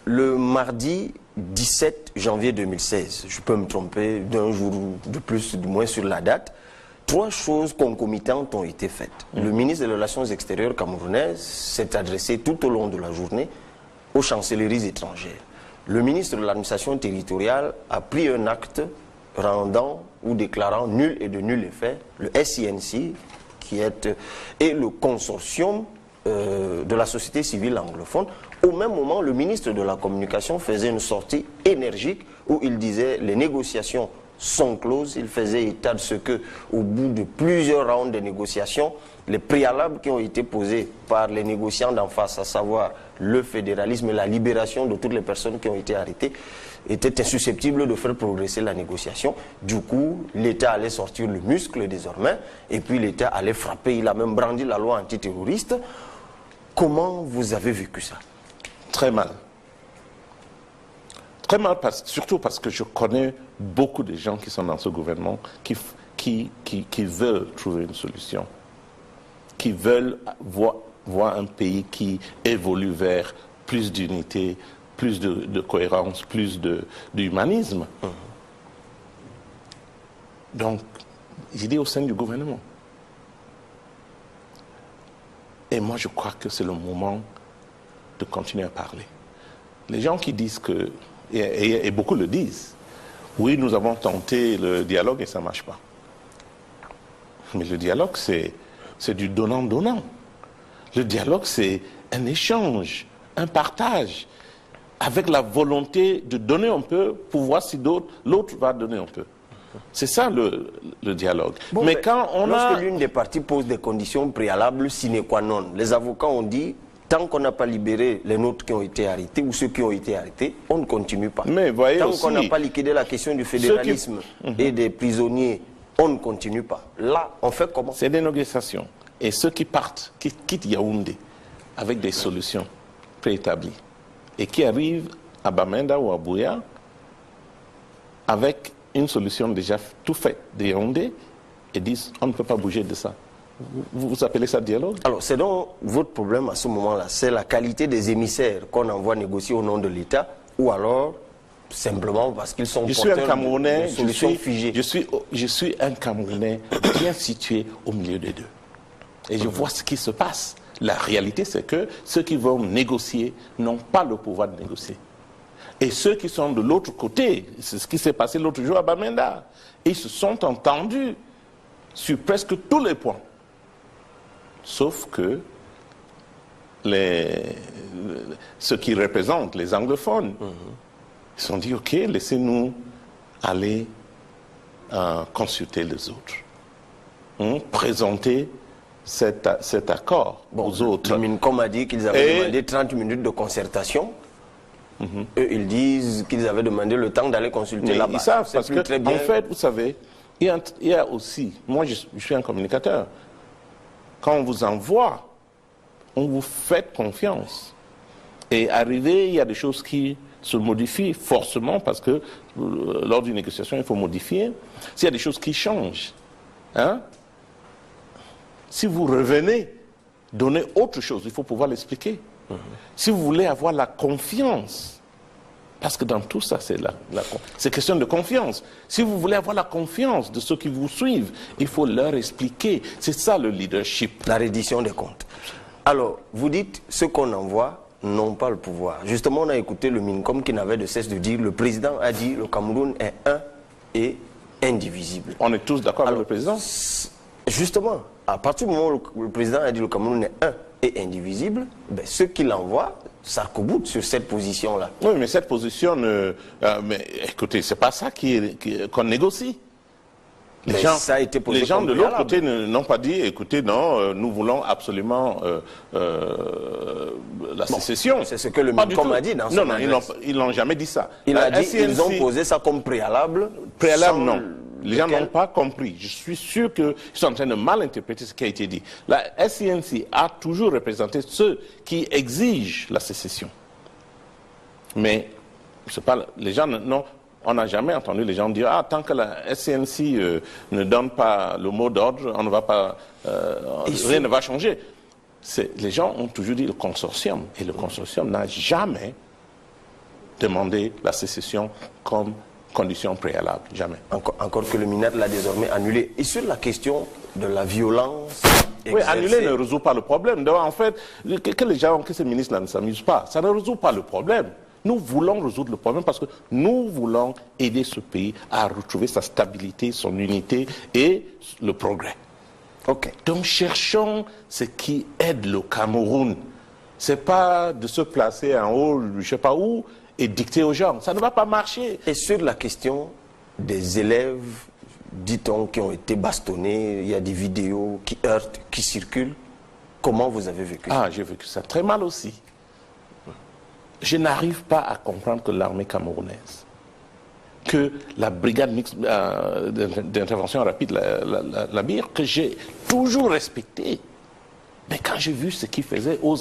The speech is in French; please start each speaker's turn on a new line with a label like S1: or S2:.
S1: le mardi 17 janvier 2016, je peux me tromper d'un jour de plus ou de moins sur la date, 3 choses concomitantes ont été faites. Le ministre des Relations extérieures camerounais s'est adressé tout au long de la journée aux chancelleries étrangères. Le ministre de l'administration territoriale a pris un acte rendant ou déclarant nul et de nul effet le SINC et le consortium de la société civile anglophone. Au même moment, le ministre de la Communication faisait une sortie énergique où il disait les négociations sont closes. Il faisait état de ce que, au bout de plusieurs rounds de négociations, les préalables qui ont été posés par les négociants d'en face, à savoir le fédéralisme et la libération de toutes les personnes qui ont été arrêtées, étaient insusceptibles de faire progresser la négociation. Du coup, l'État allait sortir le muscle désormais, et puis l'État allait frapper. Il a même brandi la loi antiterroriste. Comment vous avez vécu ça?
S2: Très mal. Très mal, surtout parce que je connais beaucoup de gens qui sont dans ce gouvernement qui veulent trouver une solution, qui veulent voir un pays qui évolue vers plus d'unité, plus de cohérence, plus d'humanisme. Donc, j'ai dit au sein du gouvernement. Et moi, je crois que c'est le moment de continuer à parler. Les gens qui disent que, et beaucoup le disent, oui, nous avons tenté le dialogue et ça ne marche pas. Mais le dialogue, c'est du donnant-donnant. Le dialogue, c'est un échange, un partage, avec la volonté de donner un peu pour voir si l'autre va donner un peu. C'est ça le dialogue.
S1: Bon, mais quand lorsque l'une des parties pose des conditions préalables sine qua non, les avocats ont dit, tant qu'on n'a pas libéré les nôtres qui ont été arrêtés ou ceux qui ont été arrêtés, on ne continue pas.
S2: Mais voyez
S1: tant
S2: aussi,
S1: qu'on n'a pas liquidé la question du fédéralisme et des prisonniers, on ne continue pas. Là, on fait comment?
S2: C'est des négociations. Et ceux qui partent, qui quittent Yaoundé avec des solutions préétablies et qui arrivent à Bamenda ou à Buea avec une solution déjà tout faite de Yaoundé et disent on ne peut pas bouger de ça. Vous appelez ça dialogue?
S1: Alors, c'est donc votre problème à ce moment-là, c'est la qualité des émissaires qu'on envoie négocier au nom de l'État, ou alors simplement parce qu'ils sont porteurs de solutions figées.
S2: Je suis un Camerounais bien situé au milieu des deux. Et je vois ce qui se passe. La réalité, c'est que ceux qui vont négocier n'ont pas le pouvoir de négocier. Et ceux qui sont de l'autre côté, c'est ce qui s'est passé l'autre jour à Bamenda, ils se sont entendus sur presque tous les points. Sauf que ceux qui représentent les anglophones, ils se sont dit, ok, laissez-nous aller consulter les autres, présenter cet accord aux autres.
S1: Le MINCOM a dit qu'ils avaient demandé 30 minutes de concertation. Eux, ils disent qu'ils avaient demandé le temps d'aller consulter là-bas.
S2: Ils savent, parce que, en fait, vous savez, il y a aussi, moi je suis un communicateur, quand on vous envoie, on vous fait confiance. Et arrivé, il y a des choses qui se modifient forcément parce que lors d'une négociation, il faut modifier. S'il y a des choses qui changent, si vous revenez, donnez autre chose, il faut pouvoir l'expliquer. Si vous voulez avoir la confiance, parce que dans tout ça, c'est question de confiance. Si vous voulez avoir la confiance de ceux qui vous suivent, il faut leur expliquer. C'est ça le leadership.
S1: La reddition des comptes. Alors, vous dites, ceux qu'on envoie n'ont pas le pouvoir. Justement, on a écouté le MINCOM qui n'avait de cesse de dire, le président a dit, le Cameroun est un et indivisible.
S2: On est tous d'accord avec le président?
S1: Justement, à partir du moment où le président a dit, le Cameroun est un et indivisible, ben, ceux qui l'envoient s'arc-boutent sur cette position-là.
S2: Oui, mais cette position, mais écoutez, c'est pas ça qu'on négocie. Les gens de l'autre côté n'ont pas dit, écoutez, non, nous voulons absolument la sécession.
S1: C'est ce que le MINCOM a dit dans son adresse.
S2: Non, ils n'ont jamais dit ça.
S1: Il a dit qu'ils ont posé ça comme préalable.
S2: Préalable, non. Les gens n'ont pas compris. Je suis sûr qu'ils sont en train de mal interpréter ce qui a été dit. La SINC a toujours représenté ceux qui exigent la sécession. Mais c'est pas, les gens on n'a jamais entendu les gens dire tant que la SINC ne donne pas le mot d'ordre, on ne va pas, rien ne va changer. Les gens ont toujours dit le consortium, et le consortium n'a jamais demander la sécession comme condition préalable. Jamais.
S1: Encore que le MINAD l'a désormais annulé. Et sur la question de la violence exercée...
S2: Oui, annuler ne résout pas le problème. Donc, en fait, que ces ministres-là ne s'amusent pas, ça ne résout pas le problème. Nous voulons résoudre le problème parce que nous voulons aider ce pays à retrouver sa stabilité, son unité et le progrès.
S1: Ok.
S2: Donc cherchons ce qui aide le Cameroun. Ce n'est pas de se placer en haut, je ne sais pas où, et dicter aux gens. Ça ne va pas marcher.
S1: Et sur la question des élèves, dit-on, qui ont été bastonnés, il y a des vidéos qui heurtent, qui circulent. Comment vous avez vécu ça?
S2: Ah, j'ai vécu ça très mal aussi. Je n'arrive pas à comprendre que l'armée camerounaise, que la brigade mixte d'intervention rapide, la BIR, que j'ai toujours respectée, mais quand j'ai vu ce qu'ils faisaient aux